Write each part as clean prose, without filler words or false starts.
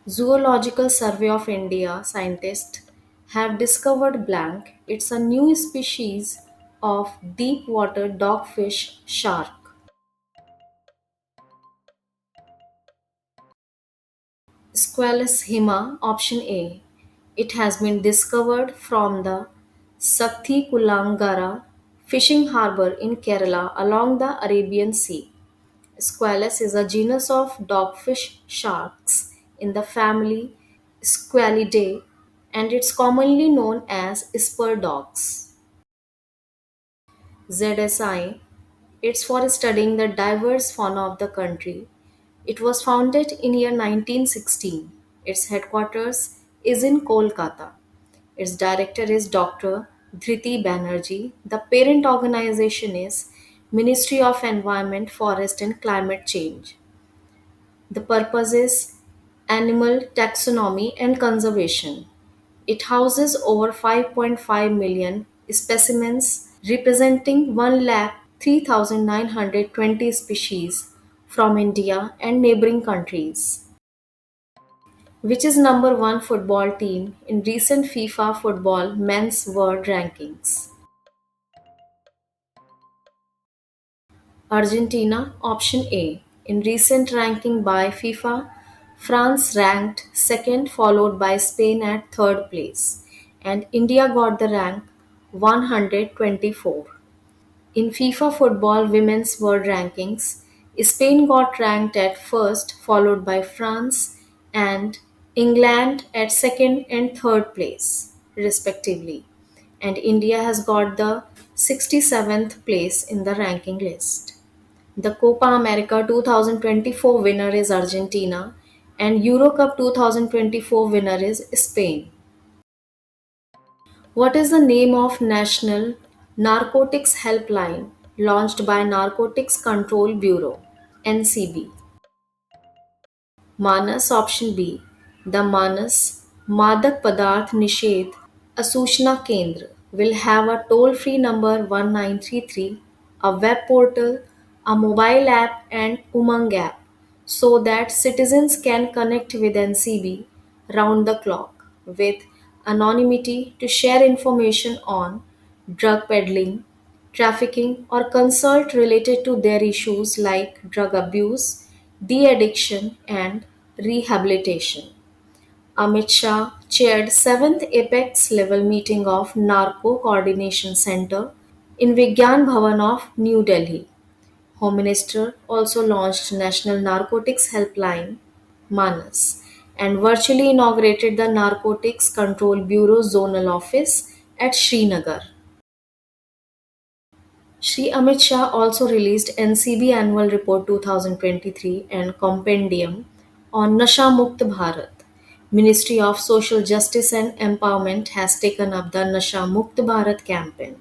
Zoological Survey of India scientists have discovered blank. It's a new species of deep water dogfish shark. Squalus hima, option A. It has been discovered from the Sakthikulangara fishing harbor in Kerala along the Arabian Sea. Squalus is a genus of dogfish sharks in the family Squalidae, and it's commonly known as spur dogs. ZSI, it's for studying the diverse fauna of the country. It was founded in year 1916. Its headquarters is in Kolkata. Its director is Dr. Dhriti Banerjee. The parent organization is Ministry of Environment, Forest and Climate Change. The purpose is animal taxonomy and conservation. It houses over 5.5 million specimens representing 1,03,920 species from India and neighboring countries, which is number one football team in recent FIFA Football Men's World Rankings. Argentina, option A. In recent ranking by FIFA, France ranked second, followed by Spain at third place, and India got the rank 124. In FIFA Football Women's World Rankings, Spain got ranked at first, followed by France and England at second and third place, respectively. And India has got the 67th place in the ranking list. The Copa America 2024 winner is Argentina, and Eurocup 2024 winner is Spain. What is the name of National Narcotics Helpline launched by Narcotics Control Bureau (NCB)? Manas, option B. The Manas Madak Padarth Nishedh Asuchna Kendra will have a toll-free number 1933, a web portal, a mobile app and Umang app so that citizens can connect with NCB round the clock with anonymity to share information on drug peddling, trafficking or consult related to their issues like drug abuse, de-addiction and rehabilitation. Amit Shah chaired 7th Apex level meeting of Narco Coordination Center in Vigyan Bhavan of New Delhi. Home Minister also launched National Narcotics Helpline Manas and virtually inaugurated the Narcotics Control Bureau Zonal Office at Srinagar. Shri Amit Shah also released NCB Annual Report 2023 and Compendium on Nasha Mukt Bharat. Ministry of Social Justice and Empowerment has taken up the Nasha Mukt Bharat campaign.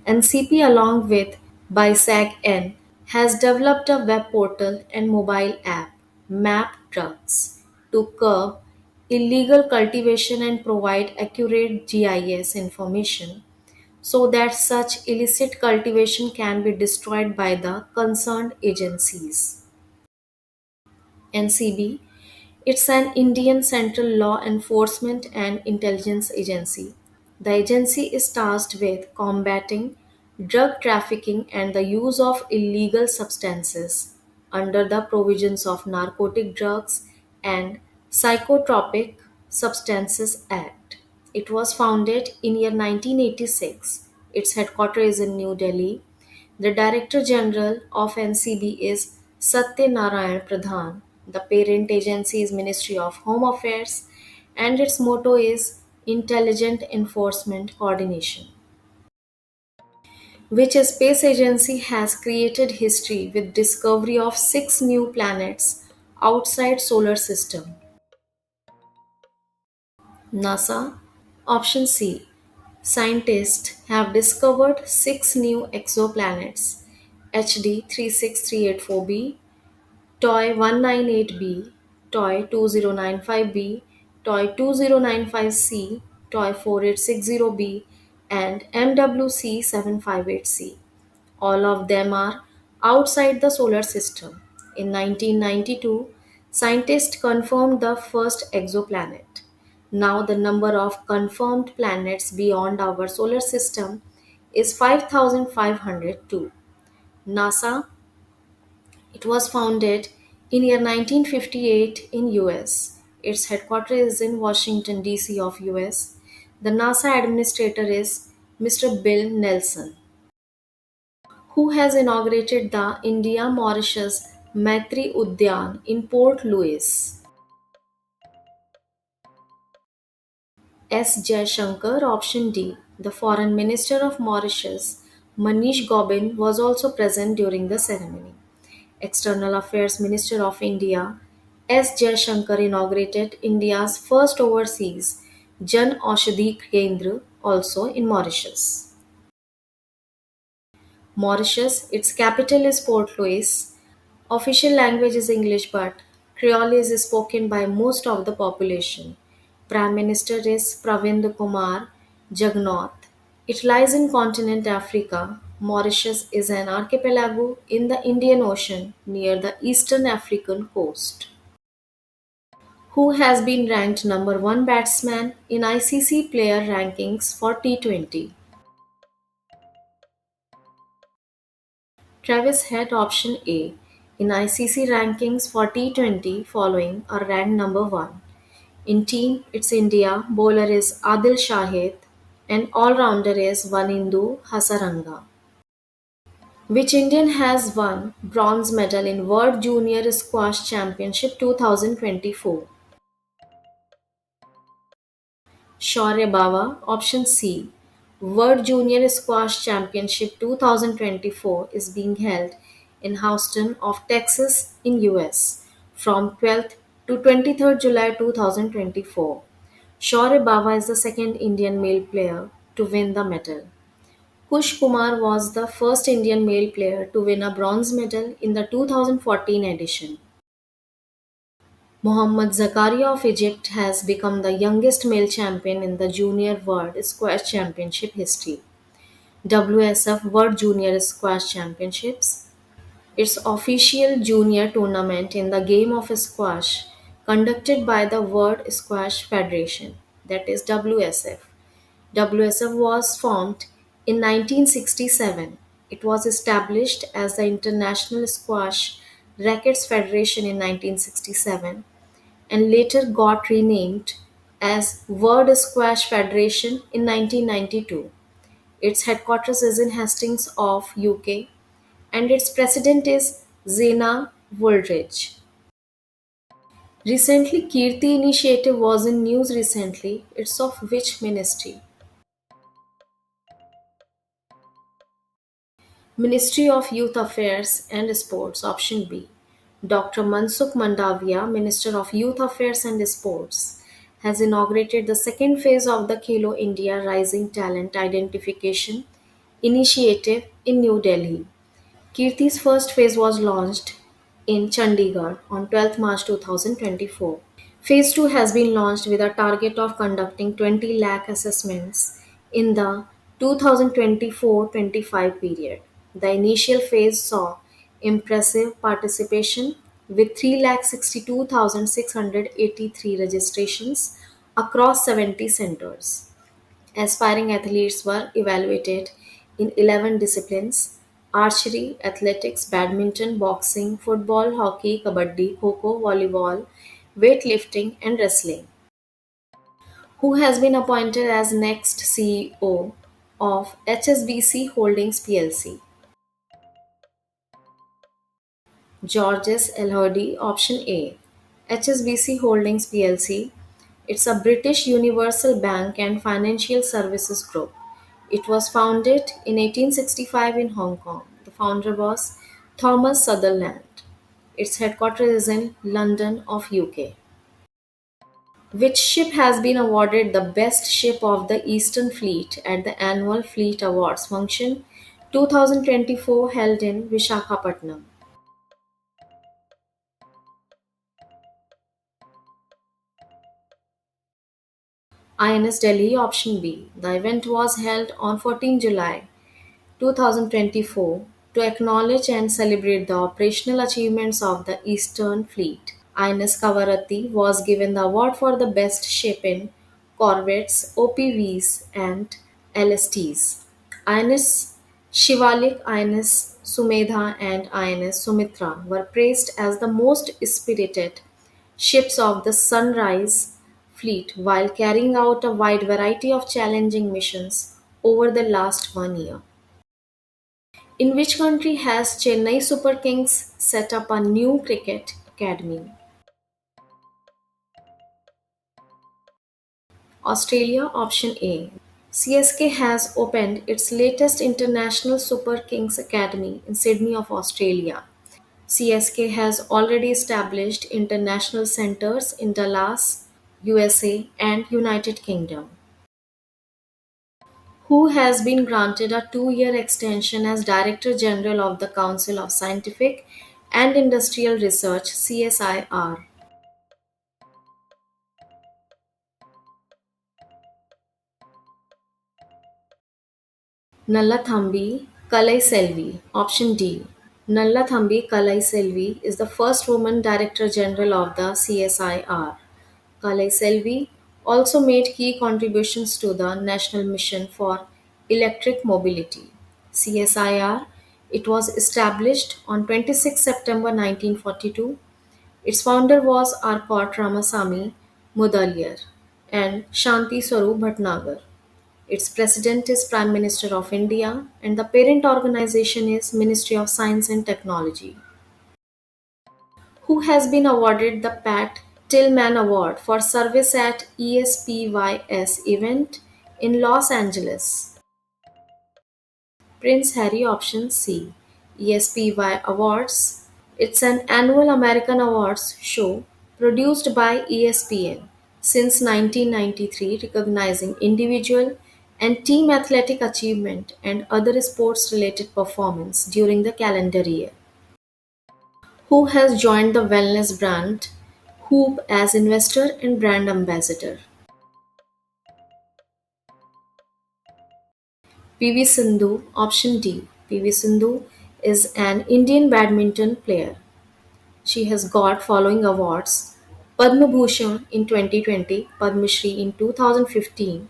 NCP along with BISAC N has developed a web portal and mobile app, Map Drugs, to curb illegal cultivation and provide accurate GIS information so that such illicit cultivation can be destroyed by the concerned agencies. NCB, it's an Indian Central Law Enforcement and Intelligence Agency. The agency is tasked with combating drug trafficking and the use of illegal substances under the provisions of Narcotic Drugs and Psychotropic Substances Act. It was founded in year 1986. Its headquarters is in New Delhi. The Director General of NCB is Satya Narayan Pradhan. The parent agency is Ministry of Home Affairs and its motto is Intelligent Enforcement Coordination. Which space agency has created history with discovery of 6 new planets outside solar system? NASA. Option C. Scientists have discovered 6 new exoplanets HD 36384b, TOI 198b, TOI 2095b, TOI 2095c, TOI 4860b, and MWC 758c. All of them are outside the solar system. In 1992, Scientists confirmed the first exoplanet. Now, the number of confirmed planets beyond our solar system is 5,502. NASA, it was founded in year 1958 in US. Its headquarters is in Washington DC of US. The NASA administrator is Mr. Bill Nelson, who has inaugurated the India Mauritius Maitri Udyan in Port Louis. S. Jaishankar, option D. The Foreign Minister of Mauritius, Manish Gobin, was also present during the ceremony. External Affairs Minister of India, S. Jaishankar, inaugurated India's first overseas Jan Aushadhi Kendra, also in Mauritius. Mauritius, its capital is Port Louis. Official language is English, but Creole is spoken by most of the population. Prime Minister is Pravind Kumar Jagnauth. It lies in continent Africa. Mauritius is an archipelago in the Indian Ocean near the eastern African coast. Who has been ranked number 1 batsman in ICC player rankings for T20? Travis Head, option A. In ICC rankings for T20, following are ranked number 1. In team, it's India. Bowler is Adil Shahid and all-rounder is Vanindu Hasaranga. Which Indian has won bronze medal in World Junior Squash Championship 2024? Shaurya Bawa, option C. World Junior Squash Championship 2024 is being held in Houston of Texas in US from 12th to 23rd July 2024. Shaurya Bawa is the second Indian male player to win the medal. Kush Kumar was the first Indian male player to win a bronze medal in the 2014 edition. Mohammad Zakaria of Egypt has become the youngest male champion in the Junior World Squash Championship history. WSF World Junior Squash Championships, its official junior tournament in the game of squash conducted by the World Squash Federation, that is WSF. WSF was formed in 1967. It was established as the International Squash Rackets Federation in 1967 and later got renamed as World Squash Federation in 1992. Its headquarters is in Hastings of UK and its president is Zena Woolridge. Recently, Kirti initiative was in news recently. It's of which ministry? Ministry of Youth Affairs and Sports, option B. Dr. Mansukh Mandaviya, Minister of Youth Affairs and Sports, has inaugurated the second phase of the Khelo India Rising Talent Identification initiative in New Delhi. Kirti's first phase was launched in Chandigarh on 12 March 2024. Phase 2 has been launched with a target of conducting 20 lakh assessments in the 2024-25 period. The initial phase saw impressive participation with 3,62,683 registrations across 70 centers. Aspiring athletes were evaluated in 11 disciplines: archery, athletics, badminton, boxing, football, hockey, kabaddi, kho volleyball, weightlifting, and wrestling. Who has been appointed as next CEO of HSBC Holdings plc? Georges Elodie, option A. HSBC Holdings plc. It's a British universal bank and financial services group. It was founded in 1865 in Hong Kong. The founder was Thomas Sutherland. Its headquarters is in London of UK. Which ship has been awarded the Best Ship of the Eastern Fleet at the annual Fleet Awards function 2024 held in Vishakhapatnam? INS Delhi, option B. The event was held on 14 July 2024 to acknowledge and celebrate the operational achievements of the Eastern Fleet. Ines Kavaratti was given the award for the best ship in corvettes, OPVs, and LSTs. Ines Shivalik, Ines Sumedha, and Ines Sumitra were praised as the most spirited ships of the Sunrise fleet while carrying out a wide variety of challenging missions over the last 1 year. In which country has Chennai Super Kings set up a new cricket academy? Australia, option A. CSK has opened its latest International Super Kings Academy in Sydney of Australia. CSK has already established international centers in Dallas, USA, and United Kingdom. Who has been granted a 2 year extension as Director General of the Council of Scientific and Industrial Research CSIR? Nallathambi Kalaiselvi, option D. Nallathambi Kalaiselvi is the first woman Director General of the CSIR. Kalaiselvi also made key contributions to the National Mission for Electric Mobility (CSIR). It was established on 26 September 1942. Its founder was Arcot Ramasamy Mudaliar and Shanti Swarup Bhatnagar. Its president is Prime Minister of India and the parent organization is Ministry of Science and Technology. Who has been awarded the Pat Tillman Award for service at ESPYS event in Los Angeles? Prince Harry, option C. ESPY Awards. It's an annual American awards show produced by ESPN since 1993, recognizing individual and team athletic achievement and other sports related performance during the calendar year. Who has joined the wellness brand Hoop as investor and brand ambassador? PV Sindhu, option D. PV Sindhu is an Indian badminton player. She has got following awards: Padma Bhushan in 2020, Padma Shri in 2015,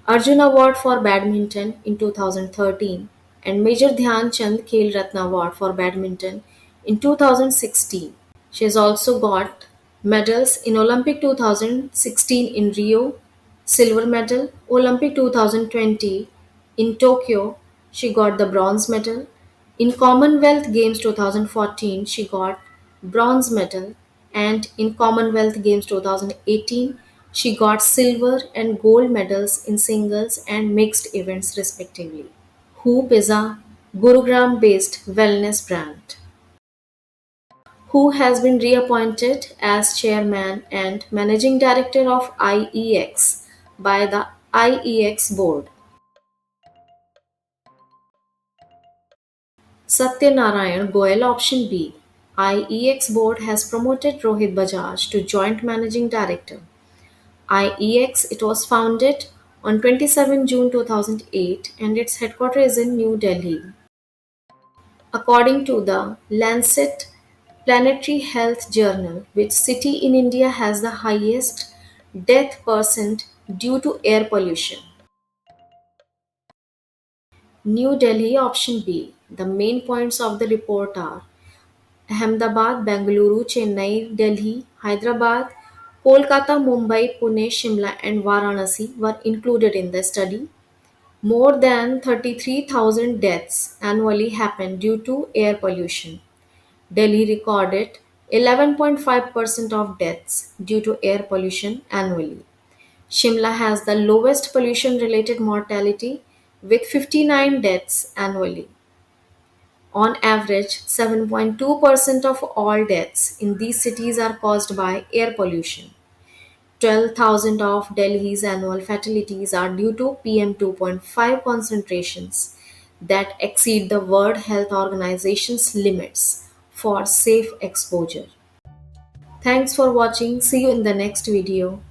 Arjun Award for Badminton in 2013, and Major Dhyan Chand Khel Ratna Award for Badminton in 2016. She has also got medals in Olympic 2016 in Rio, silver medal, Olympic 2020 in Tokyo, she got the bronze medal. In Commonwealth Games 2014, she got bronze medal, and in Commonwealth Games 2018, she got silver and gold medals in singles and mixed events respectively. Hoop is a Gurugram based wellness brand. Who has been reappointed as chairman and managing director of IEX by the IEX board. Satyanarayan Goel, option B. IEX board has promoted Rohit Bajaj to joint managing director. IEX, it was founded on 27 June 2008 and its headquarters is in New Delhi. According to the Lancet Planetary Health Journal, which city in India has the highest death percent due to air pollution? New Delhi, option B. The main points of the report are Ahmedabad, Bengaluru, Chennai, Delhi, Hyderabad, Kolkata, Mumbai, Pune, Shimla, and Varanasi were included in the study. More than 33,000 deaths annually happen due to air pollution. Delhi recorded 11.5% of deaths due to air pollution annually. Shimla has the lowest pollution related mortality with 59 deaths annually. On average, 7.2% of all deaths in these cities are caused by air pollution. 12,000 of Delhi's annual fatalities are due to PM 2.5 concentrations that exceed the World Health Organization's limits for safe exposure. Thanks for watching. See you in the next video.